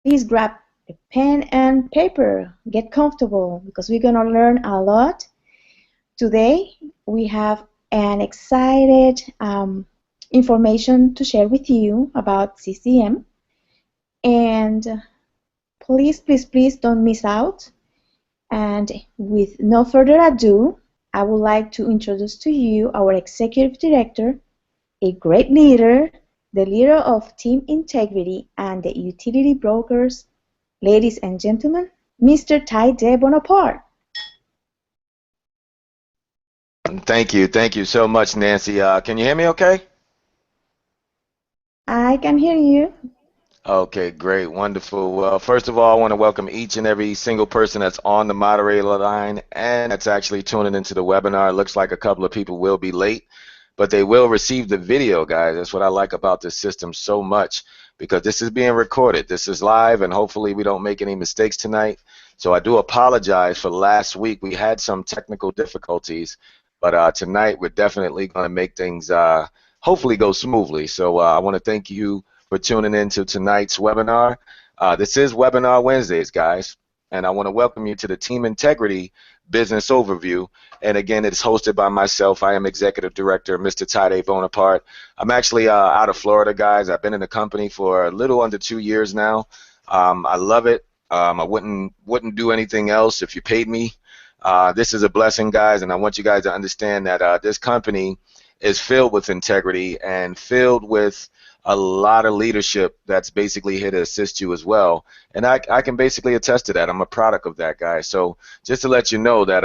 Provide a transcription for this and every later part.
Please grab a pen and paper. Get comfortable because we're going to learn a lot. Today, we have an excited information to share with you about CCM. And please, please, please don't miss out. And with no further ado, I would like to introduce to you our Executive Director, a great leader, the leader of Team Integrity and the Utility Brokers, ladies and gentlemen, Mr. Tyde Bonaparte. Thank you so much, Nancy. Can you hear me okay? I can hear you. Okay, great, wonderful. Well, first of all, I want to welcome each and every single person that's on the moderator line and that's actually tuning into the webinar. It looks like a couple of people will be late, but they will receive the video, guys. That's what I like about this system so much because this is being recorded. This is live, and hopefully we don't make any mistakes tonight. So I do apologize for last week. We had some technical difficulties, but tonight we're definitely going to make things hopefully go smoothly. So I want to thank you for tuning in to tonight's webinar. This is Webinar Wednesdays, guys, and I want to welcome you to the Team Integrity Business Overview. And again, it's hosted by myself. I am Executive Director, Mr. Tyde Bonaparte. I'm actually out of Florida, guys. I've been in the company for a little under 2 years now. I love it. I wouldn't do anything else if you paid me. This is a blessing, guys, and I want you guys to understand that this company is filled with integrity and filled with a lot of leadership that's basically here to assist you as well. And I can basically attest to that. I'm a product of that, guys. So just to let you know that,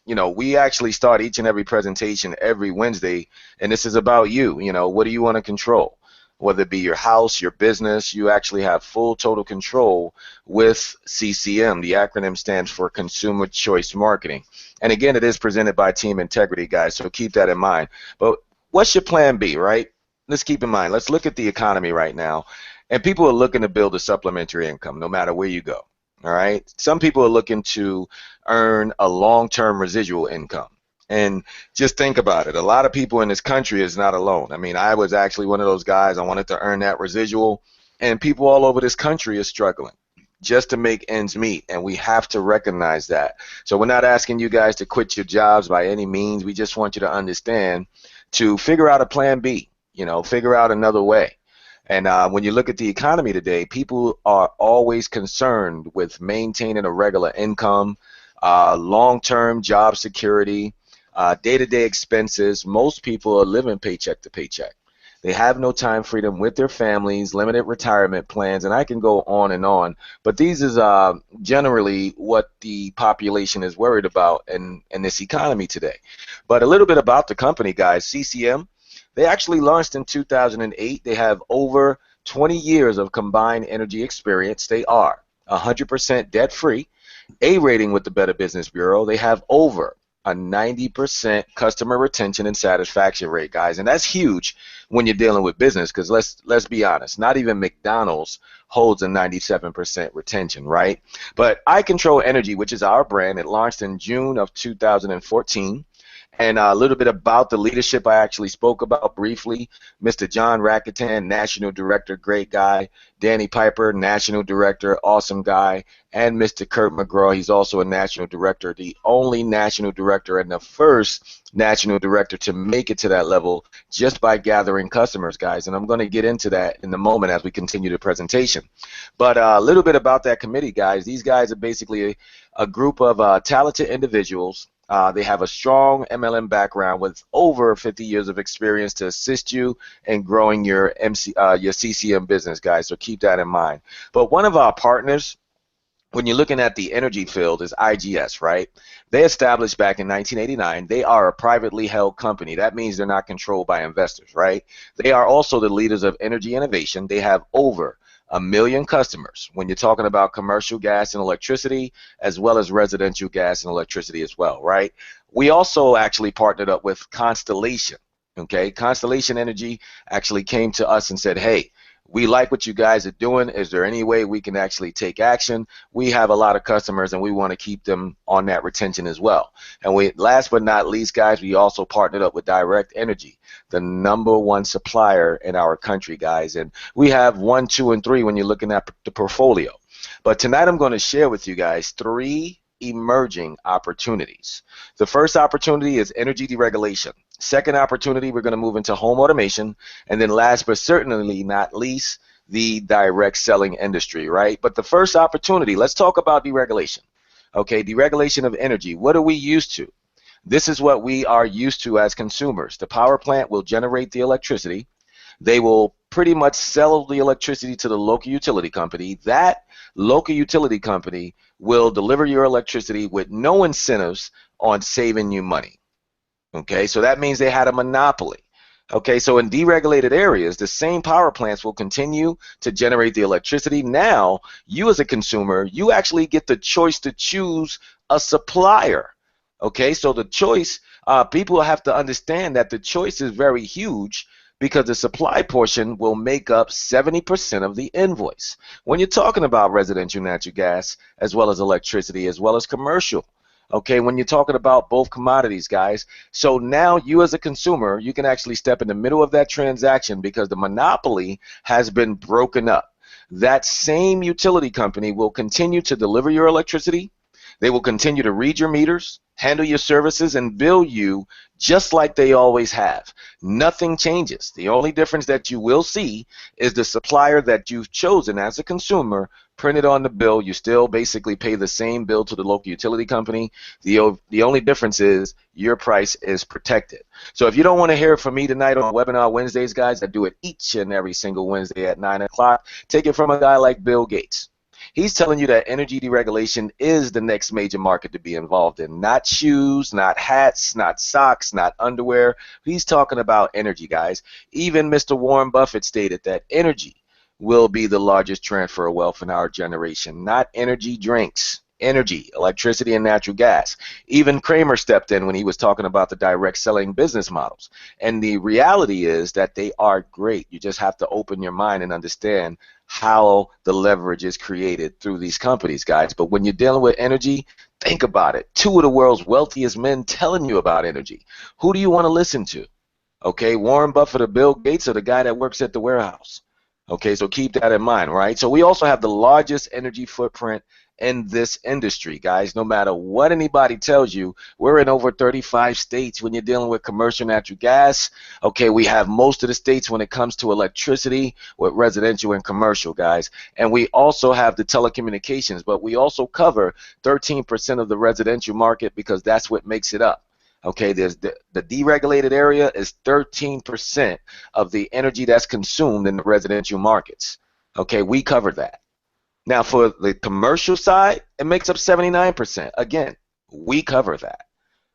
you know, we actually start each and every presentation every Wednesday, and this is about you. You know, what do you want to control? Whether it be your house, your business, you actually have full total control with CCM. The acronym stands for Consumer Choice Marketing. And again, it is presented by Team Integrity, guys, so keep that in mind. But what's your plan B, right? Let's keep in mind, let's look at the economy right now, and people are looking to build a supplementary income no matter where you go, all right? Some people are looking to earn a long-term residual income, and just think about it. A lot of people in this country is not alone. I mean, I was actually one of those guys. I wanted to earn that residual, and people all over this country are struggling just to make ends meet, and we have to recognize that. So we're not asking you guys to quit your jobs by any means. We just want you to understand to figure out a plan B. You know, figure out another way. And when you look at the economy today, people are always concerned with maintaining a regular income, long-term job security, day-to-day expenses. Most people are living paycheck to paycheck. They have no time freedom with their families, limited retirement plans, and I can go on and on. But these is generally what the population is worried about in this economy today. But a little bit about the company, guys. CCM. They actually launched in 2008. They have over 20 years of combined energy experience. They are 100% debt-free, A rating with the Better Business Bureau. They have over a 90% customer retention and satisfaction rate, guys, and that's huge when you're dealing with business because let's be honest, not even McDonald's holds a 97% retention, right? But I Control Energy, which is our brand, it launched in June of 2014. And a little bit about the leadership I actually spoke about briefly. Mr. John Rakuten, National Director, great guy. Danny Piper, National Director, awesome guy. And Mr. Kurt McGraw, he's also a National Director, the only National Director and the first National Director to make it to that level just by gathering customers, guys. And I'm going to get into that in a moment as we continue the presentation. But a little bit about that committee, guys. These guys are basically a group of talented individuals. They have a strong MLM background with over 50 years of experience to assist you in growing your CCM business, guys. So keep that in mind. But one of our partners, when you're looking at the energy field, is IGS, right? They established back in 1989. They are a privately held company. That means they're not controlled by investors, right? They are also the leaders of energy innovation. They have over 1 million customers when you're talking about commercial gas and electricity as well as residential gas and electricity as well, right? We also actually partnered up with Constellation, okay? Constellation Energy actually came to us and said, hey, We like what you guys are doing. Is there any way we can actually take action? We have a lot of customers and we want to keep them on that retention as well. And we, last but not least, guys, we also partnered up with Direct Energy, the #1 supplier in our country, guys. And we have 1, 2, and 3 when you're looking at the portfolio. But tonight I'm going to share with you guys 3 emerging opportunities. The first opportunity is energy deregulation. Second opportunity, we're going to move into home automation. And then last but certainly not least, the direct selling industry, right? But the first opportunity, let's talk about deregulation. Okay, deregulation of energy. What are we used to? This is what we are used to as consumers. The power plant will generate the electricity. They will pretty much sell the electricity to the local utility company. That local utility company will deliver your electricity with no incentives on saving you money. Okay, so that means they had a monopoly. Okay, so in deregulated areas, the same power plants will continue to generate the electricity. Now, you as a consumer, you actually get the choice to choose a supplier. Okay, so the choice, people have to understand that the choice is very huge because the supply portion will make up 70% of the invoice. When you're talking about residential natural gas, as well as electricity, as well as commercial, okay, when you're talking about both commodities, guys. So now you as a consumer, you can actually step in the middle of that transaction because the monopoly has been broken up. That same utility company will continue to deliver your electricity. They will continue to read your meters, handle your services, and bill you just like they always have. Nothing changes. The only difference that you will see is the supplier that you've chosen as a consumer printed on the bill. You still basically pay the same bill to the local utility company. The only difference is your price is protected. So if you don't want to hear from me tonight on Webinar Wednesdays, guys, I do it each and every single Wednesday at 9 o'clock. Take it from a guy like Bill Gates. He's telling you that energy deregulation is the next major market to be involved in. Not shoes, not hats, not socks, not underwear. He's talking about energy, guys. Even Mr. Warren Buffett stated that energy will be the largest transfer of wealth in our generation, not energy drinks. Energy, electricity, and natural gas. Even Kramer stepped in when he was talking about the direct selling business models. And the reality is that they are great. You just have to open your mind and understand how the leverage is created through these companies, guys. But when you're dealing with energy, think about it. 2 of the world's wealthiest men telling you about energy. Who do you want to listen to? Okay, Warren Buffett or Bill Gates or the guy that works at the warehouse? Okay, so keep that in mind, right? So we also have the largest energy footprint in this industry, guys. No matter what anybody tells you, we're in over 35 states when you're dealing with commercial natural gas. Okay, we have most of the states when it comes to electricity with residential and commercial, guys. And we also have the telecommunications, but we also cover 13% of the residential market because that's what makes it up. Okay, there's the deregulated area is 13% of the energy that's consumed in the residential markets. Okay, we cover that. Now, for the commercial side, it makes up 79%. Again, we cover that.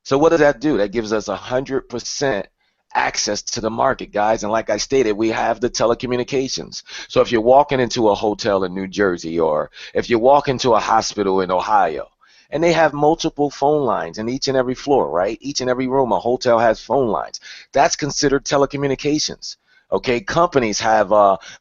So what does that do? That gives us 100% access to the market, guys. And like I stated, we have the telecommunications. So if you're walking into a hotel in New Jersey or if you walk into a hospital in Ohio, and they have multiple phone lines in each and every floor, right? Each and every room, a hotel has phone lines. That's considered telecommunications. Okay, companies have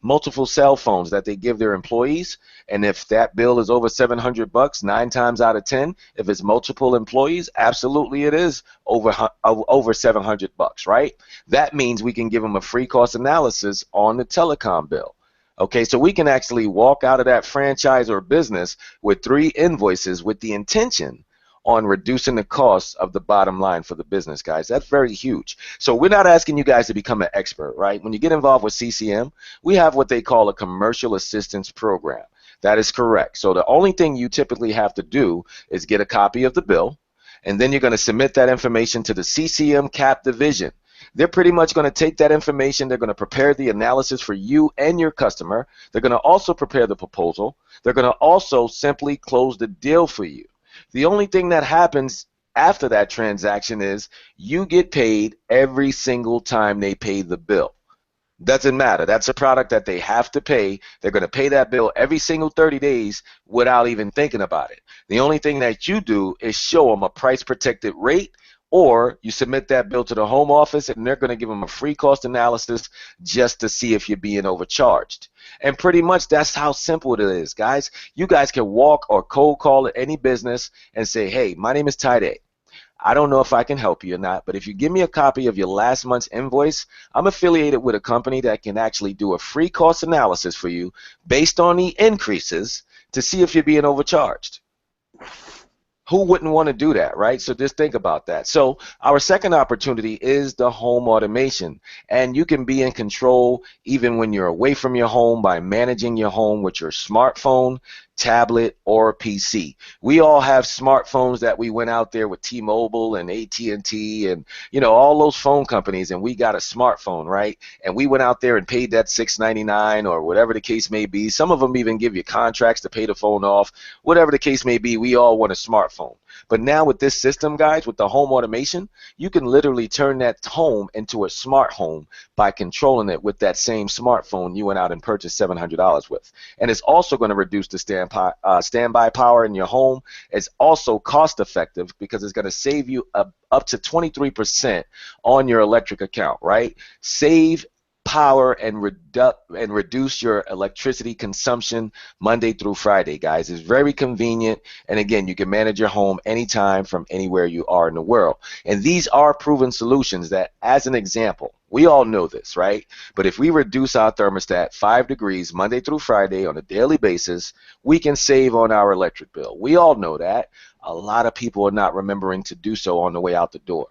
multiple cell phones that they give their employees, and if that bill is over $700, 9 times out of 10, if it's multiple employees, absolutely it is over $700, right? That means we can give them a free cost analysis on the telecom bill. Okay, so we can actually walk out of that franchise or business with 3 invoices with the intention on reducing the cost of the bottom line for the business, guys. That's very huge. So we're not asking you guys to become an expert, right? When you get involved with CCM, we have what they call a commercial assistance program. That is correct. So the only thing you typically have to do is get a copy of the bill, and then you're going to submit that information to the CCM CAP division. They're pretty much going to take that information. They're going to prepare the analysis for you and your customer. They're going to also prepare the proposal. They're going to also simply close the deal for you. The only thing that happens after that transaction is you get paid every single time they pay the bill. Doesn't matter. That's a product that they have to pay. They're going to pay that bill every single 30 days without even thinking about it. The only thing that you do is show them a price protected rate or you submit that bill to the home office and they're going to give them a free cost analysis just to see if you're being overcharged. And pretty much that's how simple it is, guys. You guys can walk or cold call any business and say, hey, my name is Tyde. I don't know if I can help you or not, but if you give me a copy of your last month's invoice, I'm affiliated with a company that can actually do a free cost analysis for you based on the increases to see if you're being overcharged. Who wouldn't want to do that, right? So just think about that. So our second opportunity is the home automation, and you can be in control even when you're away from your home by managing your home with your smartphone, tablet, or PC. We all have smartphones that we went out there with T-Mobile and AT&T and T and all those phone companies, and we got a smartphone, right? And we went out there and paid that $6.99 or whatever the case may be. Some of them even give you contracts to pay the phone off. Whatever the case may be, we all want a smartphone. But now with this system, guys, with the home automation, you can literally turn that home into a smart home by controlling it with that same smartphone you went out and purchased $700 with. And it's also going to reduce the standby power in your home. It's also cost effective because it's going to save you up to 23% on your electric account, right? Save power and reduce your electricity consumption Monday through Friday, guys. It's very convenient, and again, you can manage your home anytime from anywhere you are in the world. And these are proven solutions that, as an example, we all know this, right? But if we reduce our thermostat 5 degrees Monday through Friday on a daily basis, we can save on our electric bill. We all know that. A lot of people are not remembering to do so on the way out the door.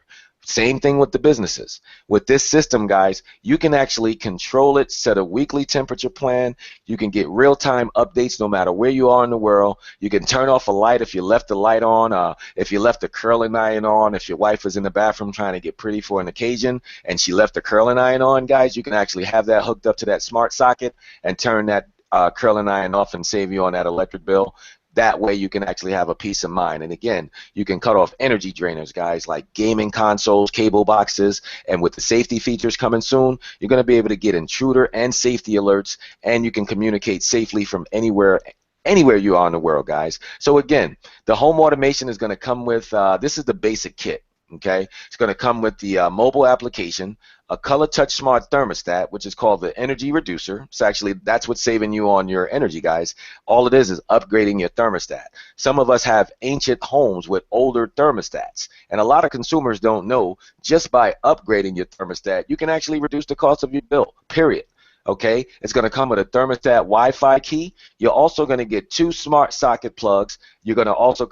Same thing with the businesses. With this system, guys, you can actually control it, set a weekly temperature plan. You can get real-time updates no matter where you are in the world. You can turn off a light if you left the light on, if you left the curling iron on, if your wife was in the bathroom trying to get pretty for an occasion and she left the curling iron on, guys, you can actually have that hooked up to that smart socket and turn that curling iron off and save you on that electric bill. That way you can actually have a peace of mind. And again, you can cut off energy drainers, guys, like gaming consoles, cable boxes, and with the safety features coming soon, you're going to be able to get intruder and safety alerts, and you can communicate safely from anywhere you are in the world, guys. So again, the home automation is going to come with, this is the basic kit. Okay, it's going to come with the mobile application, a color touch smart thermostat, which is called the energy reducer. It's actually, that's what's saving you on your energy, guys. All it is upgrading your thermostat. Some of us have ancient homes with older thermostats, and a lot of consumers don't know just by upgrading your thermostat, you can actually reduce the cost of your bill, period. Okay, it's going to come with a thermostat Wi-Fi key. You're also going to get 2 smart socket plugs. You're going to also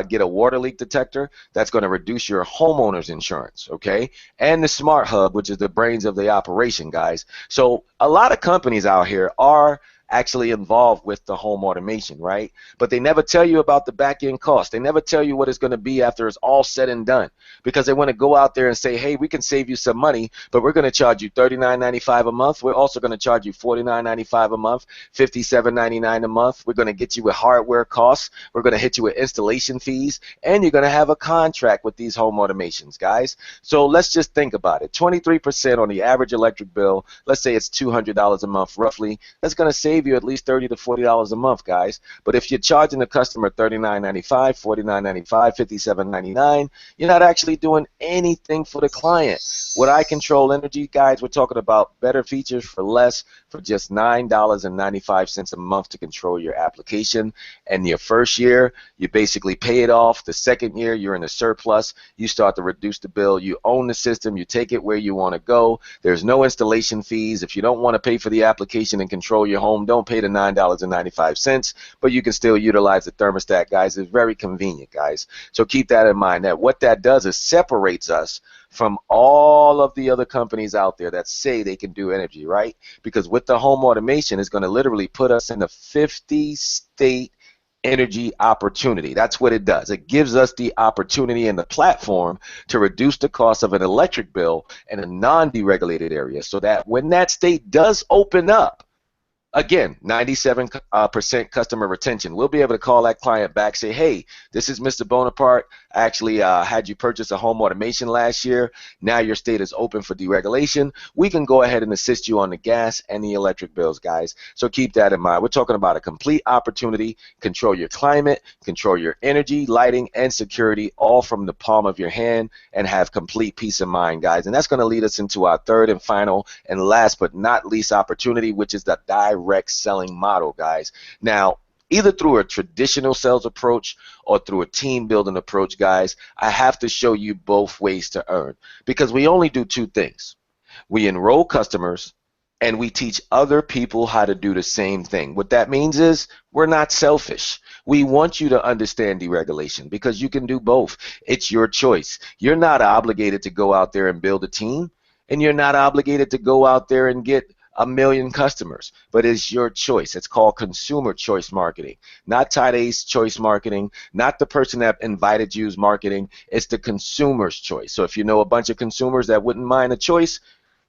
get a water leak detector that's going to reduce your homeowner's insurance, okay? And the smart hub, which is the brains of the operation, guys. So a lot of companies out here are actually involved with the home automation, right? But they never tell you about the back end cost. They never tell you what it's going to be after it's all said and done, because they want to go out there and say, hey, we can save you some money, but we're going to charge you $39.95 a month. We're also going to charge you $49.95 a month, $57.99 a month. We're going to get you with hardware costs. We're going to hit you with installation fees, and you're going to have a contract with these home automations, guys. So let's just think about it. 23% on the average electric bill, let's say it's $200 a month roughly. That's going to save you at least $30 to $40 a month, guys. But if you're charging the customer $39.95, $49.95, $57.99, you're not actually doing anything for the client. With iControl Energy, guys, we're talking about better features for less, for just $9.95 a month to control your application. And your first year, you basically pay it off. The second year, you're in a surplus. You start to reduce the bill. You own the system. You take it where you want to go. There's no installation fees. If you don't want to pay for the application and control your home, don't pay the $9.95, but you can still utilize the thermostat, guys. It's very convenient, guys. So keep that in mind. That what that does is separates us from all of the other companies out there that say they can do energy, right? Because with the home automation, it's going to literally put us in a 50-state energy opportunity. That's what it does. It gives us the opportunity and the platform to reduce the cost of an electric bill in a non-deregulated area, so that when that state does open up, Again, 97% customer retention. We'll be able to call that client back, say, hey, this is Mr. Bonaparte. I actually had you purchase a home automation last year. Now your state is open for deregulation. We can go ahead and assist you on the gas and the electric bills, guys. So keep that in mind. We're talking about a complete opportunity. Control your climate, control your energy, lighting, and security, all from the palm of your hand, and have complete peace of mind, guys. And that's going to lead us into our third and final and last but not least opportunity, which is the direct selling model, guys. Now, either through a traditional sales approach or through a team building approach, guys, I have to show you both ways to earn, because we only do two things. We enroll customers and we teach other people how to do the same thing. What that means is we're not selfish. We want you to understand deregulation because you can do both. It's your choice. You're not obligated to go out there and build a team, and you're not obligated to go out there and get a million customers, but it's your choice. It's called consumer choice marketing, not Tyde's choice marketing, not the person that invited you's marketing. It's the consumer's choice. So if you know a bunch of consumers that wouldn't mind a choice,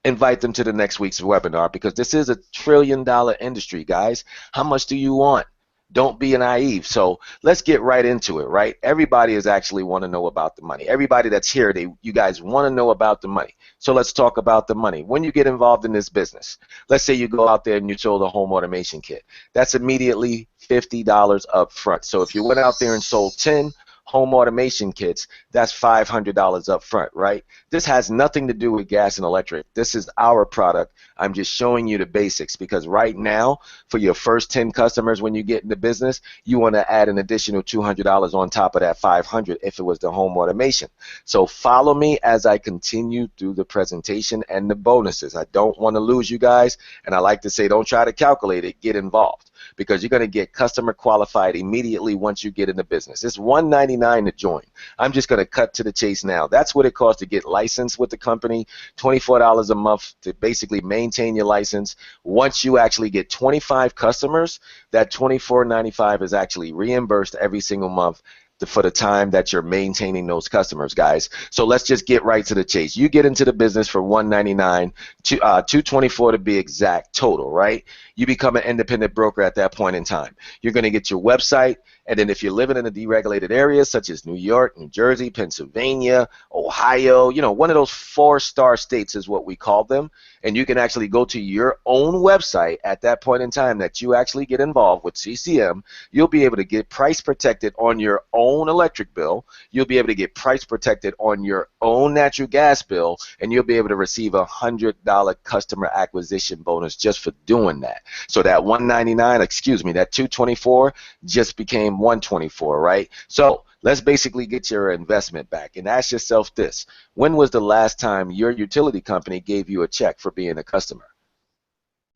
invite them to the next week's webinar, because this is a $1 trillion industry, guys. How much do you want? Don't be naive. So let's get right into it, right? Everybody is actually want to know about the money. Everybody that's here, you guys want to know about the money. So let's talk about the money. When you get involved in this business, let's say you go out there and you sold a home automation kit. That's immediately $50 up front. So if you went out there and sold 10 home automation kits, that's $500 up front, right? This has nothing to do with gas and electric. This is our product. I'm just showing you the basics, because right now, for your first 10 customers when you get into business, you want to add an additional $200 on top of that 500 if it was the home automation. So follow me as I continue through the presentation and the bonuses. I don't want to lose you guys, and I like to say don't try to calculate it, get involved, because you're going to get customer qualified immediately once you get into business. It's $199 to join. I'm just going to cut to the chase now. That's what it costs to get licensed with the company, $24 a month to basically maintain your license. Once you actually get 25 customers, that $24.95 is actually reimbursed every single month for the time that you're maintaining those customers, guys. So let's just get right to the chase. You get into the business for $199, $224 to be exact total, right? You become an independent broker at that point in time. You're going to get your website, and then if you're living in a deregulated area such as New York, New Jersey, Pennsylvania, Ohio, you know, one of those 4-star states is what we call them, and you can actually go to your own website at that point in time that you actually get involved with CCM. You'll be able to get price protected on your own electric bill. You'll be able to get price protected on your own natural gas bill, and you'll be able to receive a $100 customer acquisition bonus just for doing that. So that $199, excuse me, that $224 just became $124, right? So let's basically get your investment back and ask yourself this: when was the last time your utility company gave you a check for being a customer?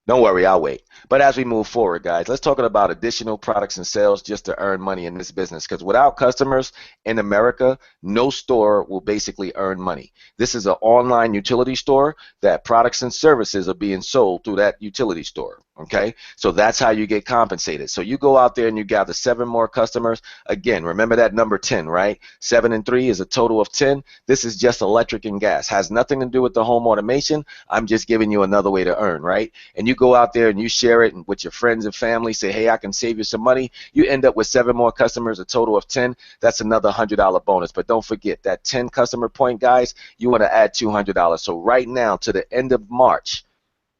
Don't worry, I'll wait. But as we move forward, guys, let's talk about additional products and sales just to earn money in this business. Because without customers in America, no store will basically earn money. This is an online utility store that products and services are being sold through that utility store. Okay, so that's how you get compensated. So you go out there and you gather 7 more customers. Again, remember that number 10, right? 7 and 3 is a total of 10. This is just electric and gas. Has nothing to do with the home automation. I'm just giving you another way to earn, right? And you go out there and you share it with your friends and family. Say, hey, I can save you some money. You end up with 7 more customers, a total of 10. That's another $100 bonus. But don't forget that 10 customer point, guys, you want to add $200. So right now to the end of March,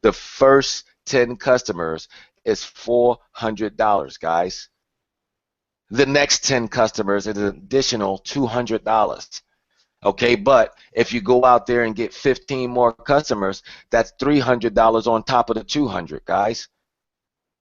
the first 10 customers is $400, guys. The next 10 customers is an additional $200. Okay, but if you go out there and get 15 more customers, that's $300 on top of the 200, guys.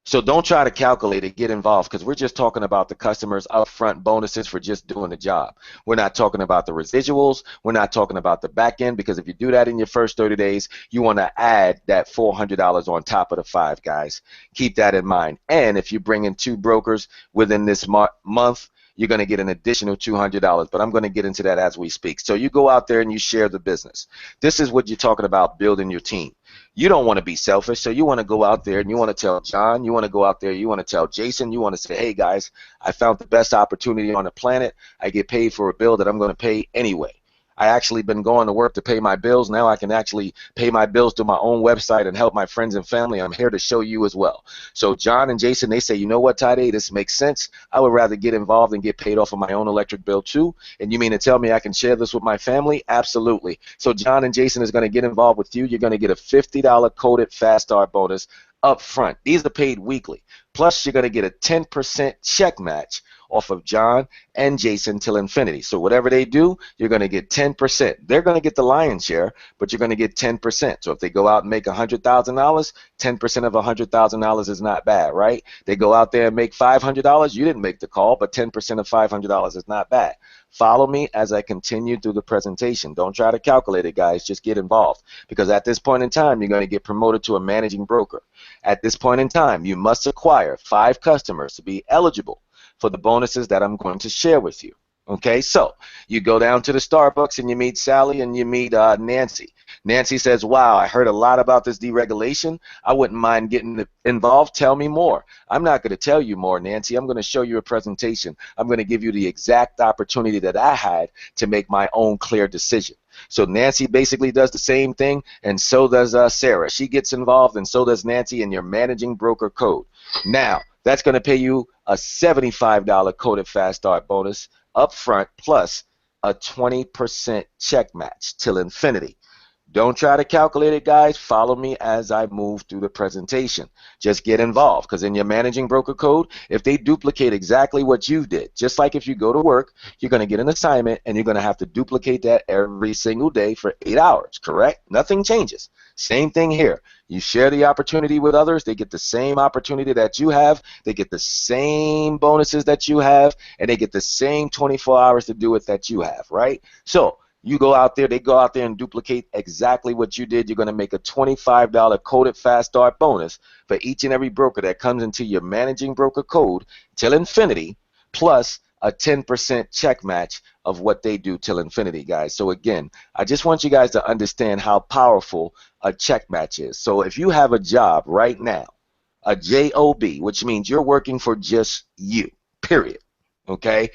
So don't try to calculate it, get involved, because we're just talking about the customers upfront bonuses for just doing the job. We're not talking about the residuals. We're not talking about the back end, because if you do that in your first 30 days, you want to add that $400 on top of the 5, guys. Keep that in mind. And if you bring in 2 brokers within this month, you're going to get an additional $200, but I'm going to get into that as we speak. So you go out there and you share the business. This is what you're talking about, building your team. You don't want to be selfish, so you want to go out there and you want to tell John, you want to go out there, you want to tell Jason, you want to say, hey guys, I found the best opportunity on the planet. I get paid for a bill that I'm going to pay anyway. I actually been going to work to pay my bills. Now I can actually pay my bills through my own website and help my friends and family. I'm here to show you as well. So John and Jason, they say, you know what, Tyde, this makes sense. I would rather get involved and get paid off of my own electric bill too. And you mean to tell me I can share this with my family? Absolutely. So John and Jason is going to get involved with you. You're going to get a $50 coded Fast Start bonus up front. These are paid weekly. Plus, you're going to get a 10% check match off of John and Jason till infinity. So whatever they do, you're going to get 10%. They're going to get the lion's share, but you're going to get 10%. So if they go out and make $100,000, 10% of $100,000 is not bad, right? They go out there and make $500, you didn't make the call, but 10% of $500 is not bad. Follow me as I continue through the presentation. Don't try to calculate it, guys. Just get involved, because at this point in time, you're going to get promoted to a managing broker. At this point in time, you must acquire 5 customers to be eligible for the bonuses that I'm going to share with you. Okay, so you go down to the Starbucks and you meet Sally and you meet Nancy. Nancy says, wow, I heard a lot about this deregulation. I wouldn't mind getting involved. Tell me more. I'm not going to tell you more, Nancy. I'm going to show you a presentation. I'm going to give you the exact opportunity that I had to make my own clear decision. So Nancy basically does the same thing, and so does Sarah. She gets involved, and so does Nancy in your managing broker code. Now, that's going to pay you a $75 coded Fast Start bonus up front, plus a 20% check match till infinity. Don't try to calculate it, guys. Follow me as I move through the presentation. Just get involved, because in your managing broker code, if they duplicate exactly what you did, just like if you go to work, you're going to get an assignment and you're going to have to duplicate that every single day for 8 hours, correct? Nothing changes. Same thing here. You share the opportunity with others. They get the same opportunity that you have. They get the same bonuses that you have, and they get the same 24 hours to do it that you have, right? So you go out there, they go out there and duplicate exactly what you did. You're going to make a $25 coded Fast Start bonus for each and every broker that comes into your managing broker code till infinity, plus a 10% check match of what they do till infinity, guys. So again, I just want you guys to understand how powerful a check match is. So if you have a job right now, a job, which means you're working for just you, period, okay?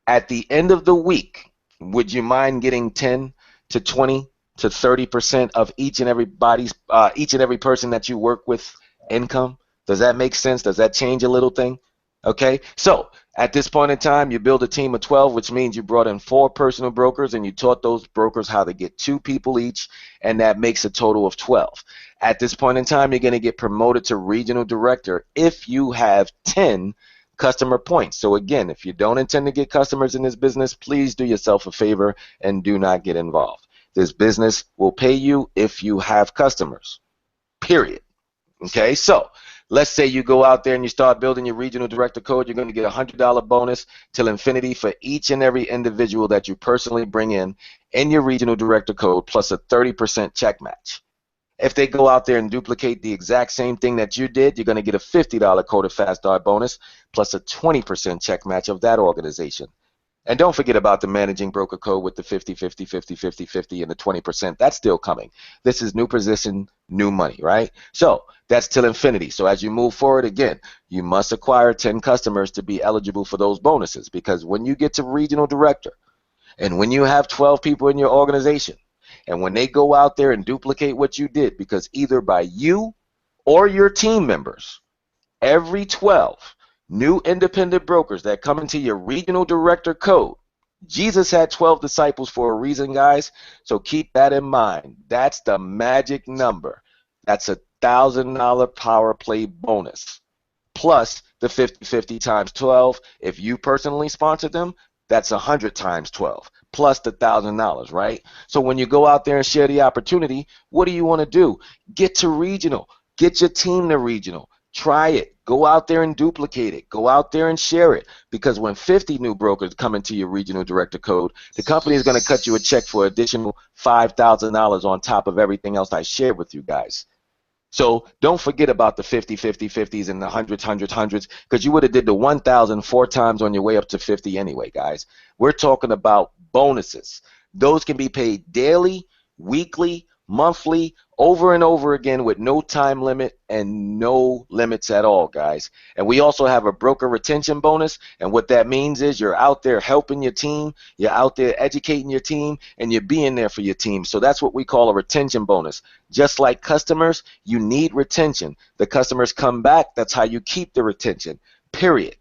At the end of the week, would you mind getting 10 to 20 to 30% of each and every person that you work with income? Does that make sense? Does that change a little thing? Okay, so at this point in time, you build a team of 12, which means you brought in 4 personal brokers and you taught those brokers how to get 2 people each, and that makes a total of 12. At this point in time, you're going to get promoted to regional director if you have 10 customer points. So again, if you don't intend to get customers in this business, please do yourself a favor and do not get involved. This business will pay you if you have customers, period. Okay, so let's say you go out there and you start building your regional director code. You're going to get a $100 bonus till infinity for each and every individual that you personally bring in your regional director code, plus a 30% check match. If they go out there and duplicate the exact same thing that you did, you're going to get a $50 coded Fast Start bonus plus a 20% check match of that organization. And don't forget about the managing broker code with the 50, 50, 50, 50, 50, and the 20%. That's still coming. This is new position, new money, right? So that's till infinity. So as you move forward, again, you must acquire 10 customers to be eligible for those bonuses, because when you get to regional director and when you have 12 people in your organization, and when they go out there and duplicate what you did, because either by you or your team members, every 12 new independent brokers that come into your regional director code, Jesus had 12 disciples for a reason, guys. So keep that in mind. That's the magic number. That's a $1,000 power play bonus, plus the 50-50 times 12. If you personally sponsor them, that's 100 times 12, plus the $1,000, right? So when you go out there and share the opportunity, what do you want to do? Get to regional. Get your team to regional. Try it. Go out there and duplicate it. Go out there and share it. Because when 50 new brokers come into your regional director code, the company is going to cut you a check for additional $5,000 on top of everything else I shared with you guys. So don't forget about the 50, 50, 50s and the hundreds, hundreds, hundreds, because you would have did the 1,000 4 times on your way up to 50 anyway, guys. We're talking about bonuses. Those can be paid daily, weekly, monthly, over and over again with no time limit and no limits at all, guys. And we also have a broker retention bonus. And what that means is you're out there helping your team, you're out there educating your team, and you're being there for your team. So that's what we call a retention bonus. Just like customers, you need retention. The customers come back. That's how you keep the retention, period.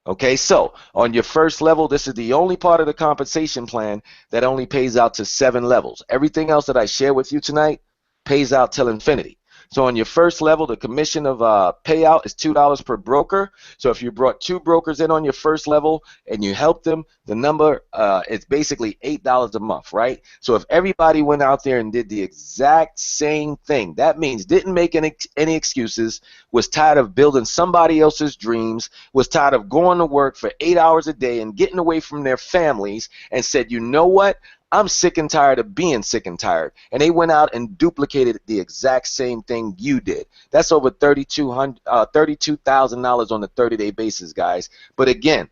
Okay, so on your first level, this is the only part of the compensation plan that only pays out to 7 levels. Everything else that I share with you tonight pays out till infinity. So on your first level, the commission of payout is $2 per broker. So if you brought 2 brokers in on your first level and you helped them, the number is basically $8 a month, right? So if everybody went out there and did the exact same thing, that means didn't make any excuses, was tired of building somebody else's dreams, was tired of going to work for 8 hours a day and getting away from their families, and said, you know what? I'm sick and tired of being sick and tired. And they went out and duplicated the exact same thing you did. That's over $32,000 on a 30-day basis, guys. But again,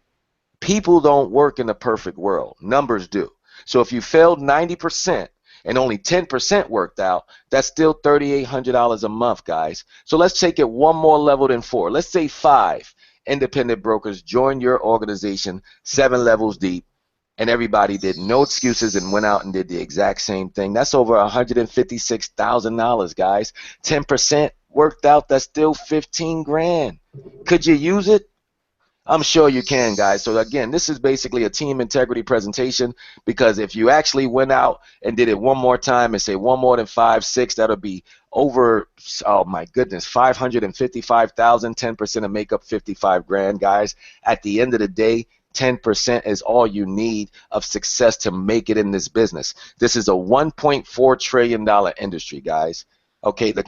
people don't work in a perfect world. Numbers do. So if you failed 90% and only 10% worked out, that's still $3,800 a month, guys. So let's take it one more level than 4. Let's say 5 independent brokers joined your organization 7 levels deep, and everybody did no excuses and went out and did the exact same thing. That's over $156,000, guys. 10% worked out, that's still 15 grand. Could you use it? I'm sure you can, guys. So again, this is basically a team integrity presentation, because if you actually went out and did it one more time and say one more than 5, 6, that'll be over, oh my goodness, 555,000. 10% of make up 55 grand, guys. At the end of the day, 10% is all you need of success to make it in this business. This is a $1.4 trillion industry, guys. Okay, the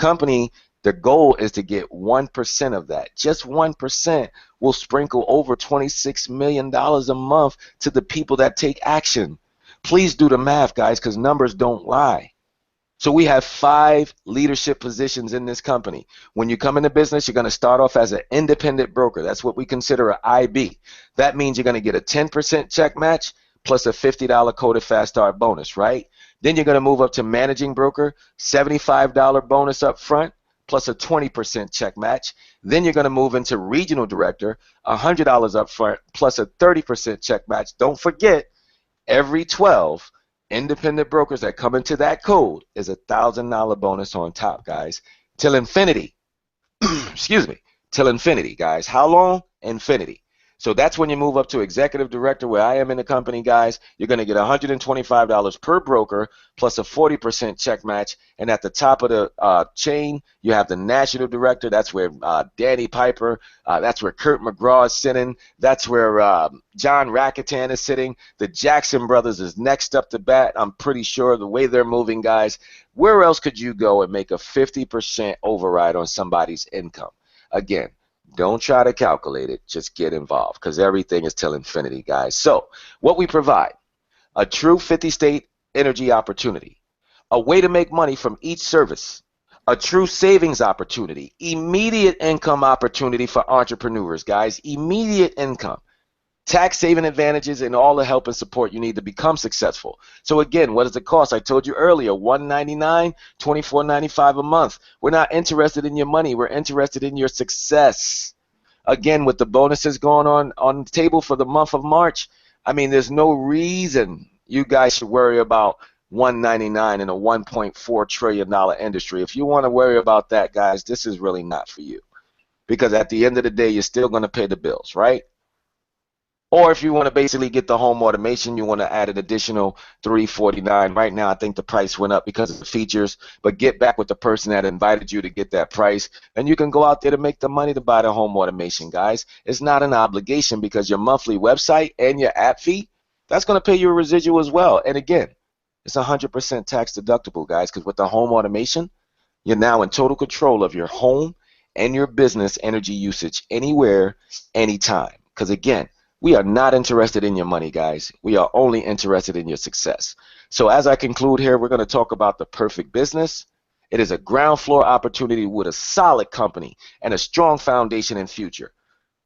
goal is to get 1% of that. Just 1% will sprinkle over $26 million a month to the people that take action. Please do the math, guys, because numbers don't lie. So we have 5 leadership positions in this company. When you come into business, you're going to start off as an independent broker. That's what we consider an IB. That means you're going to get a 10% check match plus a $50 coded fast start bonus, right? Then you're going to move up to managing broker, $75 bonus up front plus a 20% check match. Then you're going to move into regional director, $100 up front plus a 30% check match. Don't forget, every 12 independent brokers that come into that code is a $1,000 bonus on top, guys, till infinity. Excuse me, till infinity, guys. How long? Infinity. So that's when you move up to executive director, where I am in the company, guys. You're going to get $125 per broker plus a 40% check match. And at the top of the chain, you have the national director. That's where Danny Piper, that's where Kurt McGraw is sitting. That's where John Rakatan is sitting. The Jackson brothers is next up to bat. I'm pretty sure the way they're moving, guys. Where else could you go and make a 50% override on somebody's income? Again, don't try to calculate it. Just get involved, because everything is till infinity, guys. So what we provide: a true 50-state energy opportunity, a way to make money from each service, a true savings opportunity, immediate income opportunity for entrepreneurs, guys, immediate income, tax saving advantages, and all the help and support you need to become successful. So again, what does it cost? I told you earlier, $199, $24.95 a month. We're not interested in your money. We're interested in your success. Again, with the bonuses going on the table for the month of March, I mean, there's no reason you guys should worry about $199 in a $1.4 trillion industry. If you want to worry about that, guys, this is really not for you, because at the end of the day, you're still going to pay the bills, right? Or if you want to basically get the home automation, you want to add an additional $349. Right now, I think the price went up because of the features, but get back with the person that invited you to get that price, and you can go out there to make the money to buy the home automation, guys. It's not an obligation, because your monthly website and your app fee, that's going to pay you a residual as well. And again, it's 100% tax deductible, guys, because with the home automation, you're now in total control of your home and your business energy usage anywhere, anytime. Because again, we are not interested in your money, guys. We are only interested in your success. So as I conclude here, we're going to talk about the perfect business. It is a ground floor opportunity with a solid company and a strong foundation in future.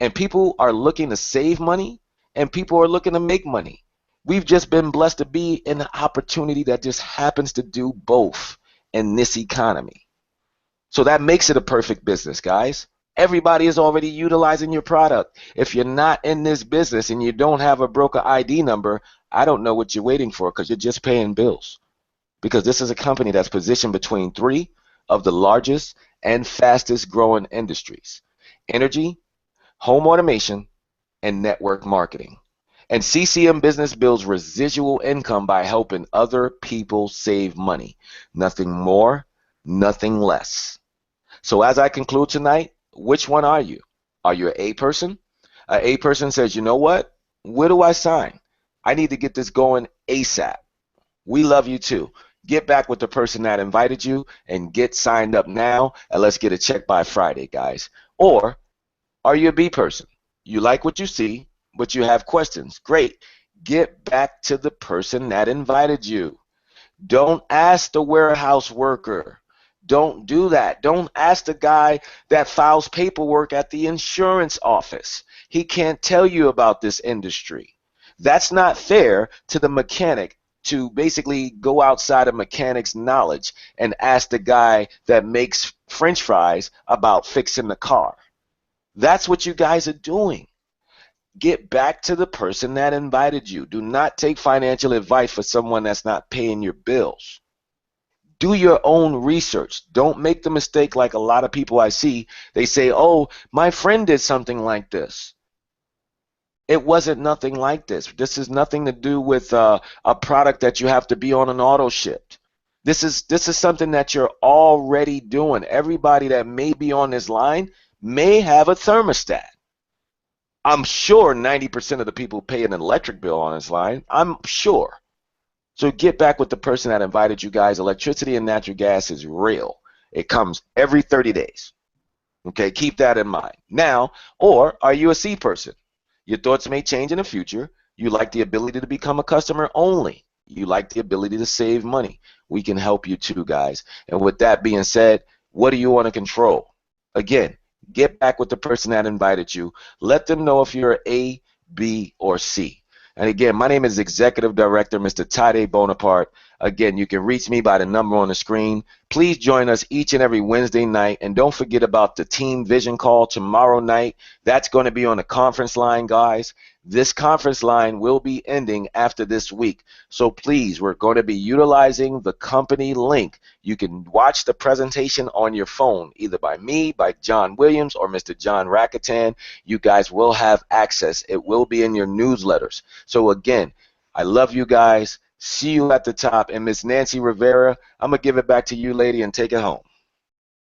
And people are looking to save money, and people are looking to make money. We've just been blessed to be in an opportunity that just happens to do both. in this economy. So that makes it a perfect business, guys. Everybody is already utilizing your product. If you're not in this business and you don't have a broker ID number, I don't know what you're waiting for, because you're just paying bills. Because this is a company that's positioned between three of the largest and fastest growing industries: energy, home automation, and network marketing. And CCM Business builds residual income by helping other people save money. Nothing more, nothing less. So as I conclude tonight, which one are you? Are you an A person? A A person says, you know what? Where do I sign? I need to get this going ASAP. We love you too. Get back with the person that invited you and get signed up now, and let's get a check by Friday, guys. Or are you a B person? You like what you see, but you have questions. Great. Get back to the person that invited you. Don't ask the warehouse worker. Don't do that. Don't ask the guy that files paperwork at the insurance office. He can't tell you about this industry. That's not fair to the mechanic to basically go outside of mechanic's knowledge and ask the guy that makes French fries about fixing the car. That's what you guys are doing. Get back to the person that invited you. Do not take financial advice for someone that's not paying your bills. Do your own research. Don't make the mistake like a lot of people I see. They say, oh, my friend did something like this. It wasn't nothing like this. This is nothing to do with a product that you have to be on an auto ship. This is something that you're already doing. Everybody that may be on this line may have a thermostat. I'm sure 90% of the people pay an electric bill on this line. I'm sure. So get back with the person that invited you guys. Electricity and natural gas is real. It comes every 30 days. Okay, keep that in mind. Now, or are you a C person? Your thoughts may change in the future. You like the ability to become a customer only. You like the ability to save money. We can help you too, guys. And with that being said, what do you want to control? Again, get back with the person that invited you. Let them know if you're A, B, or C. And again, my name is Executive Director, Mr. Tyde Bonaparte. Again, you can reach me by the number on the screen. Please join us each and every Wednesday night. And don't forget about the Team Vision call tomorrow night. That's going to be on the conference line, guys. This conference line will be ending after this week. So please, we're going to be utilizing the company link. You can watch the presentation on your phone, either by me, by John Williams, or Mr. John Rakatan. You guys will have access. It will be in your newsletters. So again, I love you guys. See you at the top. And Miss Nancy Rivera, I'm going to give it back to you, lady, and take it home.